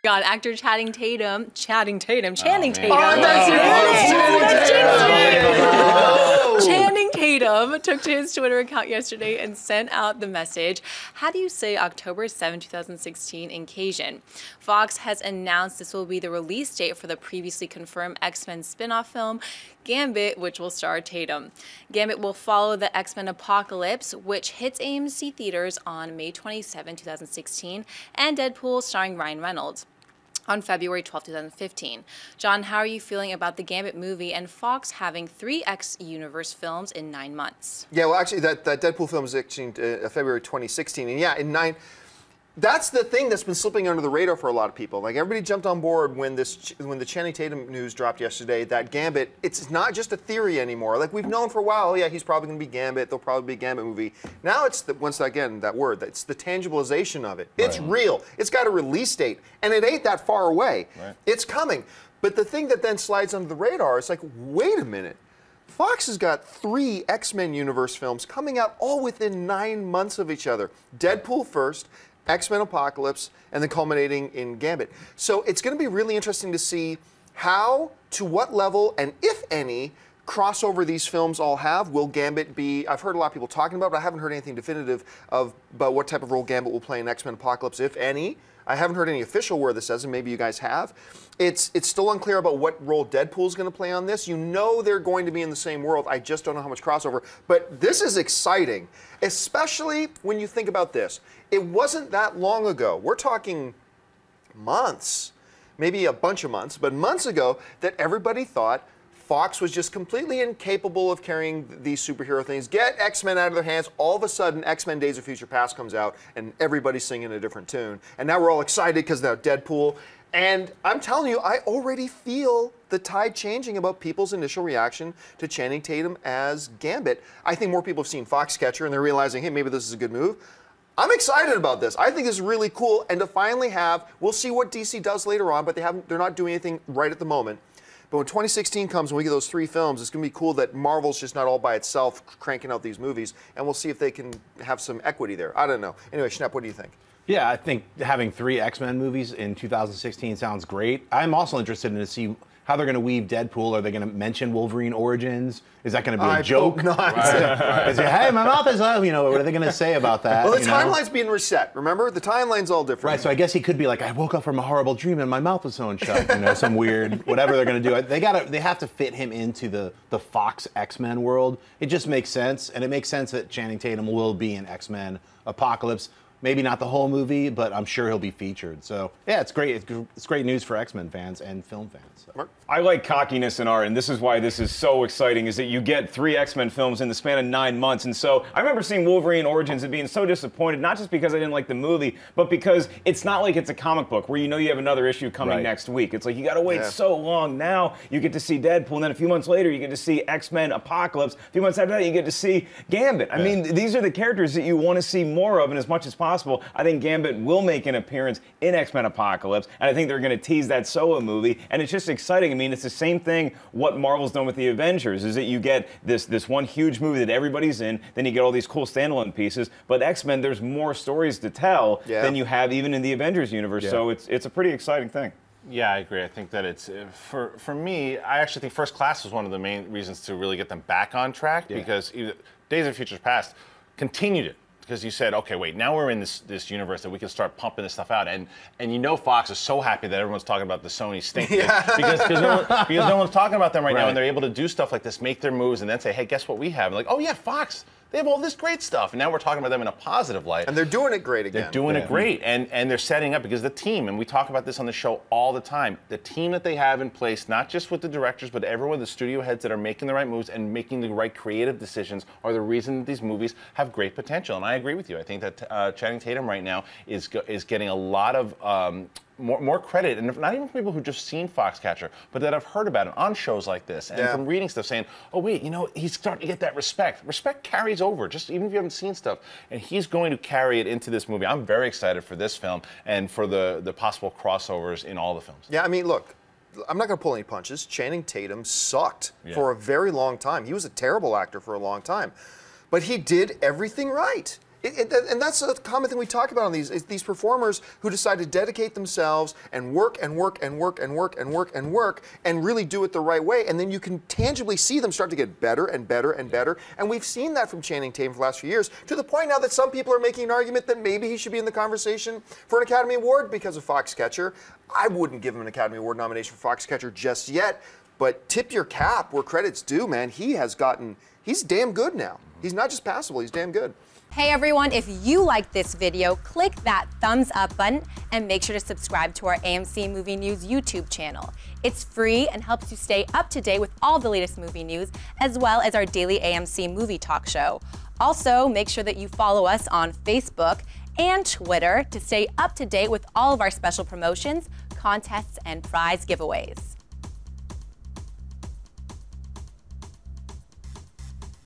God, actor Channing Tatum. Channing Tatum. Oh, Channing Tatum took to his Twitter account yesterday and sent out the message, "How do you say October 7, 2016 in Cajun?" Fox has announced this will be the release date for the previously confirmed X-Men spin-off film, Gambit, which will star Tatum. Gambit will follow the X-Men Apocalypse, which hits AMC theaters on May 27, 2016, and Deadpool starring Ryan Reynolds on February 12, 2015. John, how are you feeling about the Gambit movie and Fox having 3 X-Universe films in 9 months? Yeah, well, actually, that Deadpool film is actually February 2016, and yeah, in 9. That's the thing that's been slipping under the radar for a lot of people. Like, everybody jumped on board when the Channing Tatum news dropped yesterday, that Gambit, it's not just a theory anymore. Like, we've known for a while, oh yeah, he's probably going to be Gambit, there'll probably be a Gambit movie. Now it's, once again, that word, it's the tangibilization of it. It's real. It's got a release date, and it ain't that far away. It's coming. But the thing that then slides under the radar is like, wait a minute. Fox has got 3 X-Men universe films coming out all within 9 months of each other. Deadpool first, X-Men Apocalypse, and then culminating in Gambit. So it's going to be really interesting to see how, to what level, and if any, crossover these films all have. Will Gambit be, I've heard a lot of people talking about it, but I haven't heard anything definitive about what type of role Gambit will play in X-Men Apocalypse, if any. I haven't heard any official word that says, and maybe you guys have. It's still unclear about what role Deadpool's going to play on this. You know they're going to be in the same world. I just don't know how much crossover. But this is exciting, especially when you think about this. It wasn't that long ago. We're talking months, maybe a bunch of months, but months ago that everybody thought Fox was just completely incapable of carrying these superhero things. Get X-Men out of their hands. All of a sudden, X-Men Days of Future Past comes out, and everybody's singing a different tune. And now we're all excited because now Deadpool. And I'm telling you, I already feel the tide changing about people's initial reaction to Channing Tatum as Gambit. I think more people have seen Foxcatcher, and they're realizing, hey, maybe this is a good move. I'm excited about this. I think this is really cool. And to finally have, we'll see what DC does later on, but they're not doing anything right at the moment. But when 2016 comes, when we get those 3 films, it's going to be cool that Marvel's just not all by itself cranking out these movies, and we'll see if they can have some equity there. I don't know. Anyway, Schnepp, what do you think? Yeah, I think having 3 X-Men movies in 2016 sounds great. I'm also interested in to see how they're going to weave Deadpool. Are they going to mention Wolverine origins? Is that going to be a joke? Not. Is it, hey, my mouth is up. You know, what are they going to say about that? Well, the timeline's being reset. Remember, the timeline's all different. Right. So I guess he could be like, I woke up from a horrible dream and my mouth was sewn shut. You know, some weird whatever they're going to do. They have to fit him into the Fox X-Men world. It just makes sense, and it makes sense that Channing Tatum will be in X-Men Apocalypse. Maybe not the whole movie, but I'm sure he'll be featured. So, yeah, it's great. It's great news for X-Men fans and film fans. So. I like cockiness in art, and this is why this is so exciting, is that you get 3 X-Men films in the span of 9 months. And so I remember seeing Wolverine Origins and being so disappointed, not just because I didn't like the movie, but because it's not like it's a comic book where you know you have another issue coming next week. It's like you got to wait so long. Now you get to see Deadpool, and then a few months later you get to see X-Men Apocalypse. A few months after that you get to see Gambit. I mean, these are the characters that you want to see more of, and as much as possible, I think Gambit will make an appearance in X-Men Apocalypse, and I think they're going to tease that solo movie, and it's just exciting. I mean, it's the same thing what Marvel's done with the Avengers, is that you get this one huge movie that everybody's in, then you get all these cool standalone pieces, but X-Men, there's more stories to tell than you have even in the Avengers universe, so it's a pretty exciting thing. Yeah, I agree. I think that it's, for me, I actually think First Class was one of the main reasons to really get them back on track, because Days of Future Past continued it. Because you said, okay, wait, now we're in this universe that we can start pumping this stuff out, and you know Fox is so happy that everyone's talking about the Sony stink because no one's talking about them right now, and they're able to do stuff like this, make their moves, and then say, hey, guess what we have? And like, oh yeah, Fox. They have all this great stuff, and now we're talking about them in a positive light. And they're doing it great again. They're doing it great, and they're setting up, because the team, and we talk about this on the show all the time, the team that they have in place, not just with the directors, but everyone, the studio heads that are making the right moves and making the right creative decisions are the reason that these movies have great potential. And I agree with you. I think that Channing Tatum right now is getting a lot of more credit, and not even from people who've just seen Foxcatcher, but that have heard about it on shows like this, and from reading stuff saying, oh wait, you know, he's starting to get that respect. Respect carries over, just even if you haven't seen stuff, and he's going to carry it into this movie. I'm very excited for this film and for the possible crossovers in all the films. Yeah, I mean, look, I'm not going to pull any punches. Channing Tatum sucked for a very long time. He was a terrible actor for a long time. But he did everything right. And that's a common thing we talk about on these performers who decide to dedicate themselves and work and work and work and work and work and work and really do it the right way. And then you can tangibly see them start to get better and better and better. And we've seen that from Channing Tatum for the last few years, to the point now that some people are making an argument that maybe he should be in the conversation for an Academy Award because of Foxcatcher. I wouldn't give him an Academy Award nomination for Foxcatcher just yet, but tip your cap where credit's due, man. He's damn good now. He's not just passable, he's damn good. Hey everyone, if you liked this video, click that thumbs up button and make sure to subscribe to our AMC Movie News YouTube channel. It's free and helps you stay up to date with all the latest movie news, as well as our daily AMC movie talk show. Also, make sure that you follow us on Facebook and Twitter to stay up to date with all of our special promotions, contests, and prize giveaways.